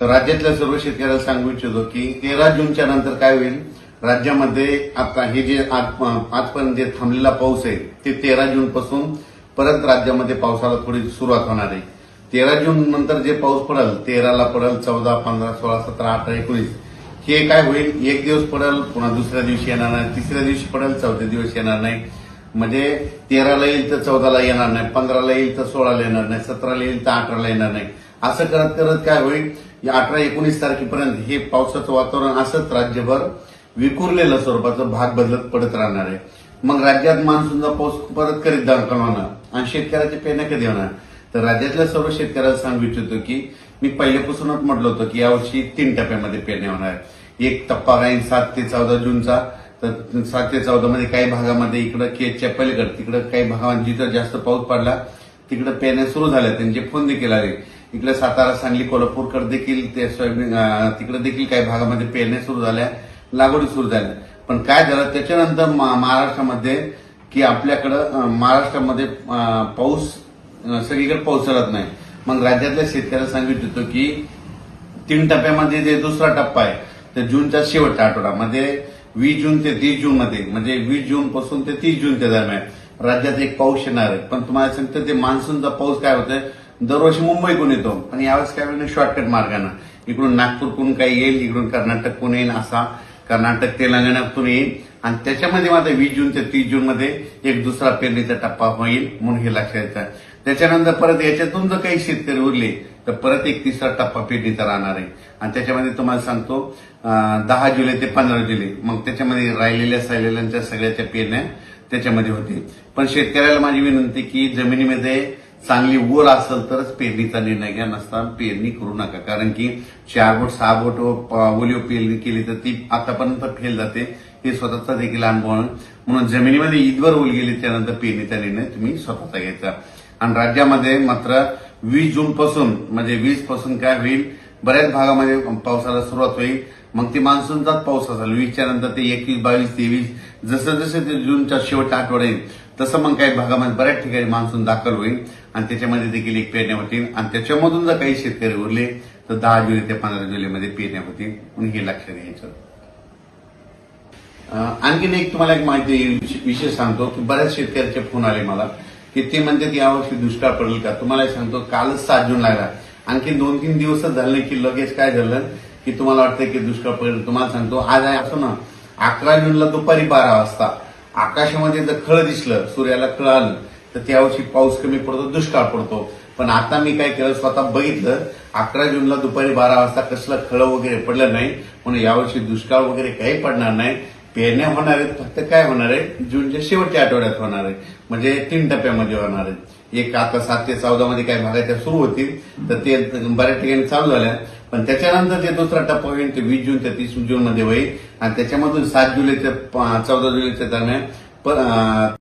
तर राज्यातल्या सर्व शेतकऱ्याला सांगू इच्छितो की 13 जूनच्या नंतर काय होईल, राज्यामध्ये आता हे जे आजपर्यंत जे थांबलेला पाऊस आहे ते 13 जून पासून परत राज्यामध्ये पावसाला थोडी सुरुवात होणार आहे. 13 जून नंतर जे पाऊस पडेल, 13ला पडेल, 14, 15, 16, 17, 18, 19 हे काय होईल, एक दिवस पडेल, पुन्हा दुसऱ्या दिवशी येणार नाही, तिसऱ्या दिवशी पडेल, चौथ्या दिवस येणार नाही. म्हणजे 13ला येईल तर 14ला येणार नाही, 15ला येईल तर 16ला येणार नाही, 17ला येईल तर 18ला येणार नाही. असं करत करत काय होईल, या 18-19 तारखेपर्यंत हे पावसाचं वातावरण असंच राज्यभर विखुरलेलं स्वरूपाचं भाग बदलत पडत राहणार आहे. मग राज्यात मान्सूनचा पाऊस परत करीत दाखल होणार आणि शेतकऱ्याचे पेरण्या कधी होणार. तर राज्यातल्या सर्व शेतकऱ्याला सांगू इच्छितो की मी पहिल्यापासूनच म्हटलं होतं की यावर्षी 3 टप्प्यामध्ये पेरण्या होणार आहे. एक टप्पा राहील 7 ते 14 जूनचा. तर 7 ते 14 मध्ये काही भागामध्ये इकडं केजच्या पलीकडे तिकडे काही भागामध्ये जिथं जास्त पाऊस पडला तिकडे पेरण्या सुरू झाल्या, त्यांचे फोन देखील आले. इकडे सातारा, सांगली, कोल्हापूरकडे देखील ते सोयाबीन तिकडे देखील काही भागामध्ये पेरण्या सुरू झाल्या, लागवडी सुरू झाल्या. पण काय झालं त्याच्यानंतर महाराष्ट्रामध्ये की आपल्याकडं महाराष्ट्रामध्ये पाऊस सगळीकडे पोहोचत नाही. मग राज्यातल्या शेतकऱ्याला सांगू इच्छितो की 3 टप्प्यामध्ये जे दुसरा टप्पा आहे तर जूनच्या शेवटच्या आठवड्यामध्ये 20 जून ते 30 जून मध्ये, म्हणजे 20 जून पासून ते 30 जूनच्या दरम्यान राज्यात एक पाऊस येणार आहे. पण तुम्हाला सांगतो ते मान्सूनचा पाऊस काय होतोय, दरवर्षी मुंबईकडून येतो, पण यावेळेस काय होईल शॉर्टकट मार्गानं इकडून नागपूरकडून काही येईल, इकडून कर्नाटककडून येईल, असा कर्नाटक तेलंगणातून येईल आणि त्याच्यामध्ये मात्र 20 जून ते 30 जून मध्ये एक दुसरा पेरणीचा टप्पा होईल म्हणून हे लक्षात येतं. त्याच्यानंतर परत याच्यातून जर काही शेतकरी उरले तर परत एक तिसरा टप्पा पेरणीचा राहणार आहे. आणि त्याच्यामध्ये तुम्हाला सांगतो 10 जुलै ते 15 जुलै मग त्याच्यामध्ये राहिलेल्या सायलेल्यांच्या सगळ्याच्या पेरण्या त्याच्यामध्ये होतील. पण शेतकऱ्याला माझी विनंती की जमिनीमध्ये चांगली ओल असेल तरच पेरणीचा निर्णय घ्या, नसता पेरणी करू नका. कारण की 4 बोट 6 बोट ओलीव पेरणी केली तर ती आतापर्यंत फेल जाते, हे स्वतःचा देखील अनुभव आहे. म्हणून जमिनीमध्ये ईदवर ओल गेली त्यानंतर पेरणीचा निर्णय तुम्ही स्वतःचा घ्यायचा. आणि राज्यामध्ये मात्र 20 जून पासून म्हणजे 20 पासून काय होईल, बऱ्याच भागामध्ये पावसाला सुरुवात होईल. मग ती मान्सूनचाच पाऊस असेल. 20च्या नंतर ते 21, 22, 23 जसं जसं ते जूनच्या शेवटच्या आठवडा येईल तसं मग काही भागामध्ये बऱ्याच ठिकाणी मान्सून दाखल होईल आणि त्याच्यामध्ये देखील एक पेरण्या होतील. आणि त्याच्यामधून जर काही शेतकरी उरले तर 10 जुलै ते 15 जुलैमध्ये पेरण्या होतील म्हणून हे लक्षात घ्यायचं. आणखीन एक तुम्हाला एक माहिती विषय सांगतो की बऱ्याच शेतकऱ्याचे फोन आले मला की ते म्हणतात की यावर्षी दुष्काळ पडेल का. तुम्हाला सांगतो कालच 7 जून लागला, आणखी 2-3 दिवसच झाले की लगेच काय झालं की तुम्हाला वाटतं की दुष्काळ पडेल. तुम्हाला सांगतो आज आहे असं ना, 11 जूनला दुपारी 12 वाजता आकाशामध्ये जर खळ दिसलं, सूर्याला खळ आलं तर त्यावर्षी पाऊस कमी पडतो, दुष्काळ पडतो. पण आता मी काय केलं, स्वतः बघितलं 11 जूनला दुपारी 12 वाजता कसलं खळ वगैरे पडलं नाही, म्हणून यावर्षी दुष्काळ वगैरे काही पडणार नाही. पेरण्या होणार आहेत, फक्त काय होणार आहे जूनच्या शेवटच्या आठवड्यात होणार आहे, म्हणजे 3 टप्प्यामध्ये होणार आहे. एक आता 7 ते 14 मध्ये काही भागाच्या सुरू होतील तर ते बऱ्याच ठिकाणी चालू झाल्या. पण त्याच्यानंतर जे दुसरा टप्पा होईल ते 20 जून ते 30 जून मध्ये होईल आणि त्याच्यामधून 7 जुलै ते 14 जुलैच्या दरम्यान